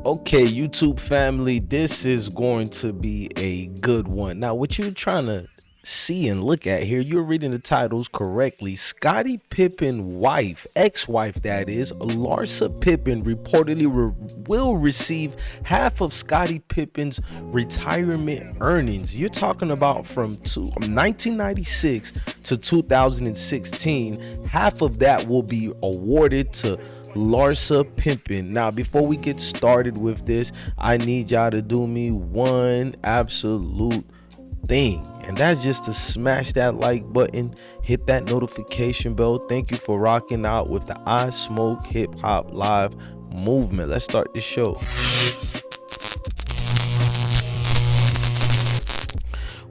Okay, YouTube family, this is going to be a good one. Now, what you're trying to see and look at here, you're reading the titles correctly. Scottie Pippen wife, ex-wife that is, Larsa Pippen reportedly will receive half of Scottie Pippen's retirement earnings. You're talking about from 1996 to 2016. Half of that will be awarded to Larsa Pippen. Now, before we get started with this, I need y'all to do me one absolute thing, and that's just to smash that like button, hit that notification bell. Thank you for rocking out with the I Smoke Hip Hop Live movement. Let's start the show.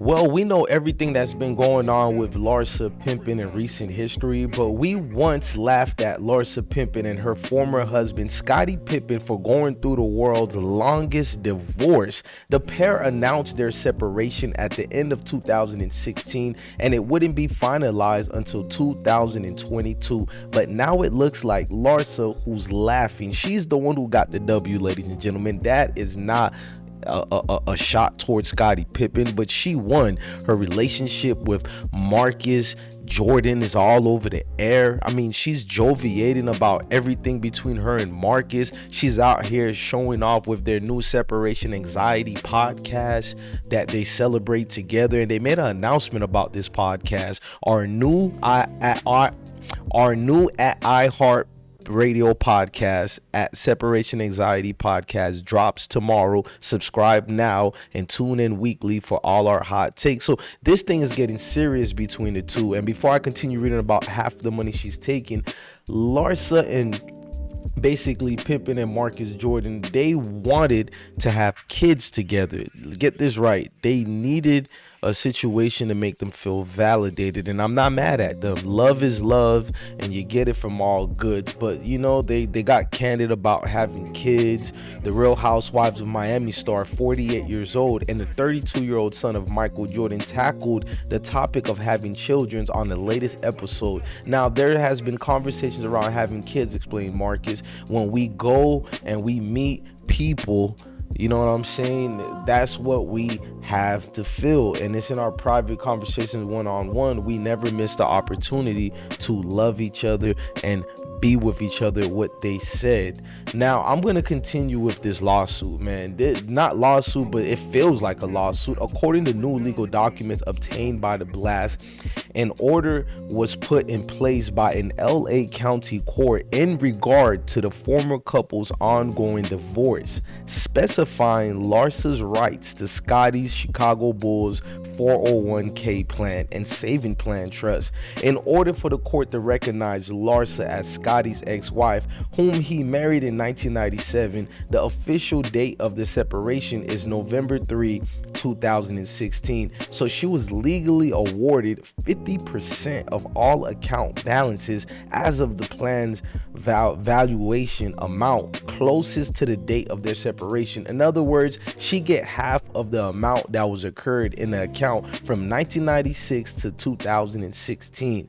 Well, we know everything that's been going on with Larsa Pippen in recent history, but we once laughed at Larsa Pippen and her former husband, Scottie Pippen, for going through the world's longest divorce. The pair announced their separation at the end of 2016, and it wouldn't be finalized until 2022. But now it looks like Larsa, who's laughing, she's the one who got the W, ladies and gentlemen. That is not a shot towards Scottie Pippen, but she won. Her relationship with Marcus Jordan is all over the air. I mean, she's joviating about everything between her and Marcus. She's out here showing off with their new Separation Anxiety podcast that they celebrate together, and they made an announcement about this podcast. Our new at iHeart Radio podcast at Separation Anxiety Podcast drops tomorrow. Subscribe now and tune in weekly for all our hot takes. So this thing is getting serious between the two. And before I continue reading about half the money she's taking, Larsa and basically Pippen and Marcus Jordan, they wanted to have kids together. Get this right, they needed a situation to make them feel validated, and I'm not mad at them. Love is love, and you get it from all goods. But you know, they got candid about having kids. The Real Housewives of Miami star, 48 years old, and the 32-year-old son of Michael Jordan tackled the topic of having children on the latest episode. Now, there has been conversations around having kids, explained Marcus. When we go and we meet people, you know what I'm saying? That's what we have to feel. And it's in our private conversations one-on-one. We never miss the opportunity to love each other and be with each other, what they said. Now, I'm going to continue with this lawsuit, man. Not lawsuit, but it feels like a lawsuit. According to new legal documents obtained by the Blast, an order was put in place by an LA County court in regard to the former couple's ongoing divorce, specifying Larsa's rights to Scottie's Chicago Bulls 401k plan and saving plan trust. In order for the court to recognize Larsa as Scottie's ex-wife, whom he married in 1997, the official date of the separation is November 3, 2016. So she was legally awarded 50% of all account balances as of the plan's valuation amount closest to the date of their separation. In other words, she get half of the amount that was occurred in the account from 1996 to 2016.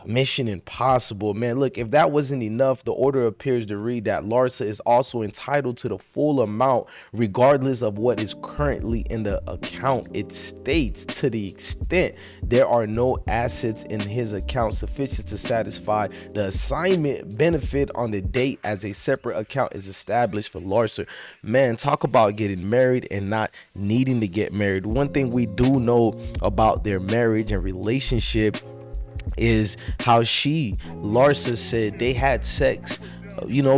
Mission impossible, man. Look, if that wasn't enough, the order appears to read that Larsa is also entitled to the full amount regardless of what is currently in the account. It states, to the extent there are no assets in his account sufficient to satisfy the assignment benefit on the date as a separate account is established for Larsa. Man, talk about getting married and not needing to get married. One thing we do know about their marriage and relationship is how Larsa said they had sex,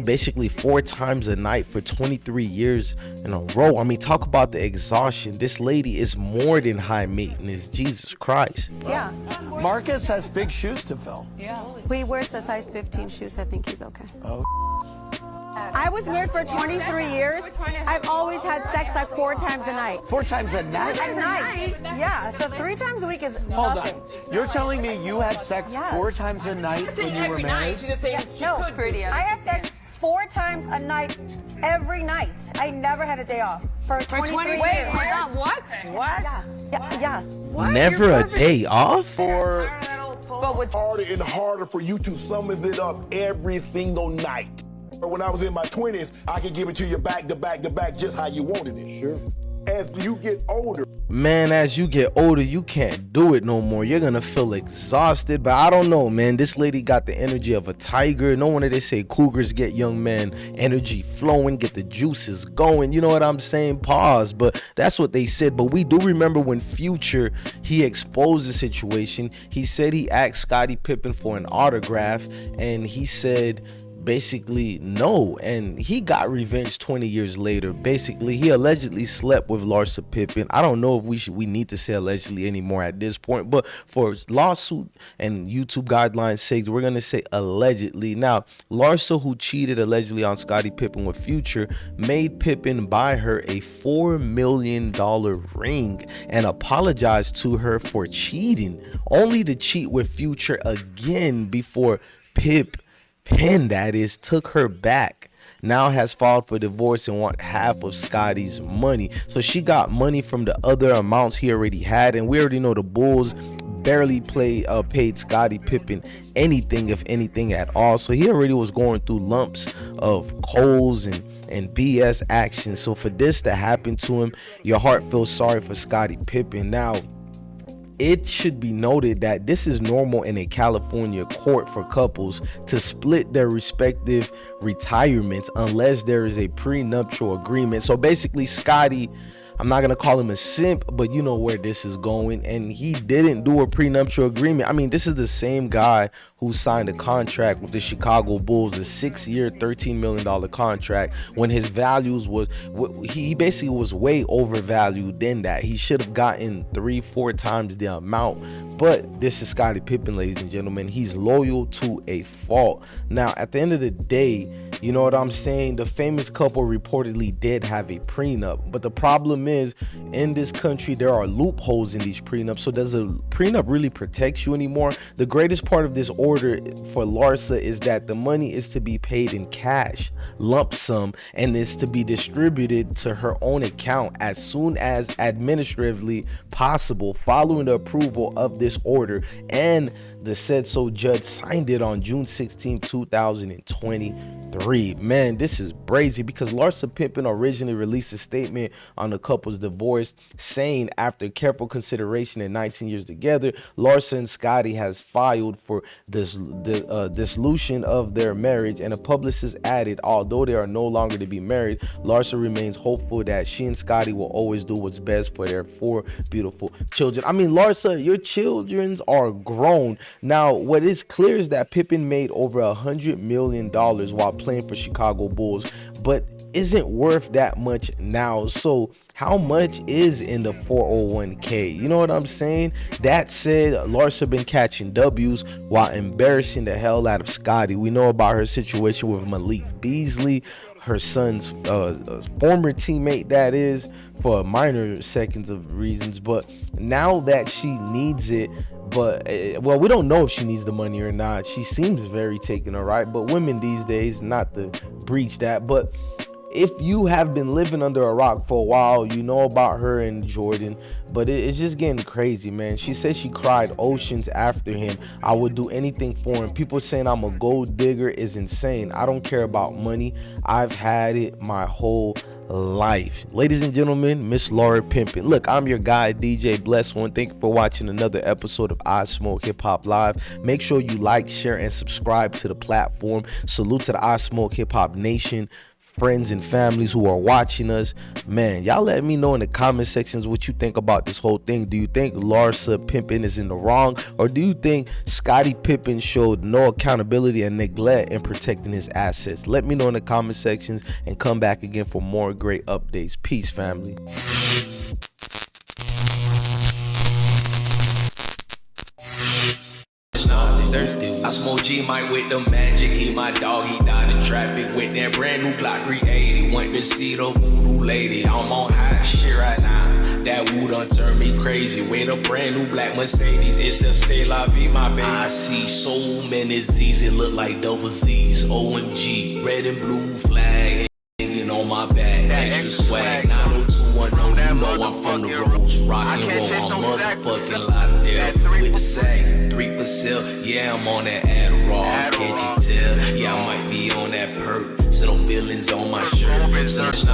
basically 4 times a night for 23 years in a row. I mean, talk about the exhaustion. This lady is more than high maintenance. Jesus Christ. Yeah. Marcus has big shoes to fill. Yeah. He wears the size 15 shoes. I think he's okay. Oh. I was married for 23 years. I've always had sex like 4 times a night. 4 times a night? At night. Yeah, so 3 times a week is Hold nothing. on. You're telling me you had sex 4 times a night when you were married? No, I had sex 4 times a night every night. I never had a day off for 23 years. Wait, hold on, what? What? Yeah, yes. What? Never a day off? But with harder and harder for you to summon it up every single night. When I was in my 20s, I could give it to you back to back to back just how you wanted it. Sure. As you get older, man, as you get older, you can't do it no more. You're gonna feel exhausted. But I don't know, man. This lady got the energy of a tiger. No wonder they say cougars get young men energy flowing, get the juices going. You know what I'm saying? Pause. But that's what they said. But we do remember when Future, he exposed the situation. He said he asked Scottie Pippen for an autograph, and he said basically no, and he got revenge 20 years later. Basically, he allegedly slept with Larsa Pippen. I don't know if we need to say allegedly anymore at this point, but for lawsuit and YouTube guidelines sake, we're gonna say allegedly. Now, Larsa, who cheated allegedly on Scottie Pippen with Future, made Pippen buy her a $4 million ring and apologized to her for cheating, only to cheat with Future again before Pippen, that is, took her back. Now has filed for divorce and want half of Scottie's money. So she got money from the other amounts he already had, and we already know the Bulls barely paid Scottie Pippen anything, if anything at all. So he already was going through lumps of coals and BS action. So for this to happen to him, your heart feels sorry for Scottie Pippen. Now, it should be noted that this is normal in a California court for couples to split their respective retirements unless there is a prenuptial agreement. So basically, Scottie, I'm not going to call him a simp, but you know where this is going. And he didn't do a prenuptial agreement. I mean, this is the same guy who signed a contract with the Chicago Bulls, a 6-year, $13 million contract, when his values was, he basically was way overvalued than that. He should have gotten 3-4 times the amount. But this is Scottie Pippen, ladies and gentlemen. He's loyal to a fault. Now, at the end of the day, you know what I'm saying? The famous couple reportedly did have a prenup. But the problem is, in this country, there are loopholes in these prenups. So does a prenup really protect you anymore? The greatest part of this order for Larsa is that the money is to be paid in cash, lump sum, and is to be distributed to her own account as soon as administratively possible following the approval of this order. And the said so judge signed it on June 16, 2023. Man, this is brazy because Larsa Pippen originally released a statement on the couple's divorce, saying after careful consideration and 19 years together, Larsa and Scottie has filed for the dissolution of their marriage. And a publicist added, although they are no longer to be married, Larsa remains hopeful that she and Scottie will always do what's best for their 4 beautiful children. I mean, Larsa, your children are grown. Now, what is clear is that Pippen made over $100 million while playing for Chicago Bulls, but isn't worth that much now. So how much is in the 401k? You know what I'm saying? That said, Larsa been catching W's while embarrassing the hell out of Scottie. We know about her situation with Malik Beasley, her son's former teammate, that is, for minor seconds of reasons. But now that she needs it, but well, we don't know if she needs the money or not. She seems very taken, all right, but women these days, not to breach that. But if you have been living under a rock for a while, you know about her and Jordan, but it's just getting crazy, man. She said she cried oceans after him. I would do anything for him. People saying I'm a gold digger is insane. I don't care about money. I've had it my whole life. Ladies and gentlemen, Miss Larsa Pippen. Look, I'm your guy, DJ Bless One. Thank you for watching another episode of IsmokeHiphop Live. Make sure you like, share, and subscribe to the platform. Salute to the IsmokeHiphop Nation, friends and families who are watching us. Man, y'all let me know in the comment sections what you think about this whole thing. Do you think Larsa Pippen is in the wrong, or do you think Scottie Pippen showed no accountability and neglect in protecting his assets? Let me know in the comment sections and come back again for more great updates. Peace, family. I smoke G Mike with the magic. He my dog, he died in traffic with that brand new Glock 380. Went to see the voodoo lady. I'm on hot shit right now. That woo done turned me crazy. With a brand new black Mercedes. It's a stay la vie, my baby. I see so many Z's. It look like double Z's. OMG, red and blue flag hanging on my back. Extra swag, 90210. You know I'm from the roads. Rock and roll, I'm motherfucking locked there. With the sag, 3 for sale. Yeah, I'm on that Adderall. Can't you tell? Yeah, I might be on that perk. Send no feelings on my shirt. Send